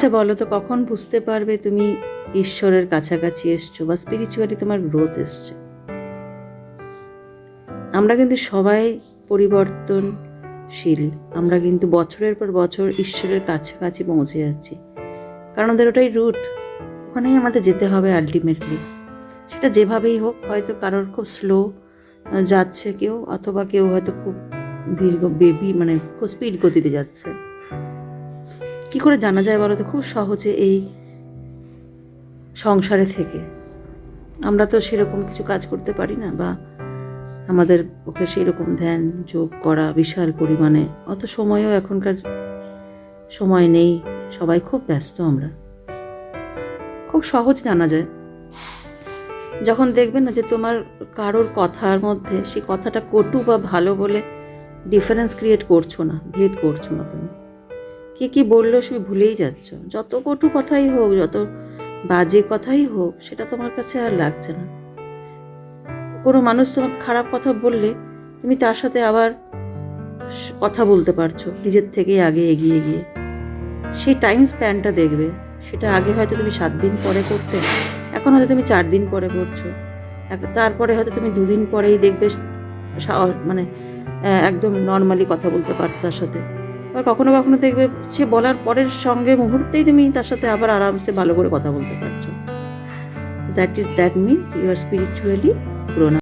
আচ্ছা বলো তো, কখন বুঝতে পারবে তুমি ঈশ্বরের কাছাকাছি এসছো বা স্পিরিচুয়ালি তোমার গ্রোথ এসছে? আমরা কিন্তু সবাই পরিবর্তনশীল। আমরা কিন্তু বছরের পর বছর ঈশ্বরের কাছাকাছি পৌঁছে যাচ্ছি, কারণ ওদের ওটাই রুট, ওখানেই আমাদের যেতে হবে আলটিমেটলি। সেটা যেভাবেই হোক, হয়তো কারোর খুব স্লো যাচ্ছে কেউ, অথবা কেউ হয়তো খুব দীর্ঘ মানে খুব স্পিড গতিতে যাচ্ছে। কি করে জানা যায় বলো তো? খুব সহজে এই সংসারে থেকে আমরা তো সেরকম কিছু কাজ করতে পারি না, বা আমাদের পক্ষে সেরকম ধ্যান যোগ করা বিশাল পরিমাণে অত সময়ও এখনকার সময় নেই, সবাই খুব ব্যস্ত। আমরা খুব সহজ জানা যায় যখন দেখবে না যে তোমার কারোর কথার মধ্যে সেই কথাটা কটু বা ভালো বলে ডিফারেন্স ক্রিয়েট করছো না, ভেদ করছো না। তুমি কে কি বললো সে ভুলেই যাচ্ছ। যত কটু কথাই হোক, যত বাজে কথাই হোক, সেটা তোমার কাছে আর লাগছে না। কোনো মানুষ তোমাকে খারাপ কথা বললে তুমি তার সাথে আবার কথা বলতে পারছো নিজের থেকেই আগে এগিয়ে গিয়ে। সেই টাইম স্প্যানটা দেখবে, সেটা আগে হয়তো তুমি 7 দিন পরে করতে, এখন হয়তো তুমি 4 দিন পরে করছো। তারপরে হয়তো তুমি 2 দিন পরেই দেখবে মানে একদম নর্মালি কথা বলতে পারছো তার সাথে। আবার কখনো কখনো দেখবে সে বলার পরের সঙ্গে মুহূর্তেই তুমি তার সাথে আবার আরামসে ভালো করে কথা বলতে পারছো। That mean you are spiritually grown up.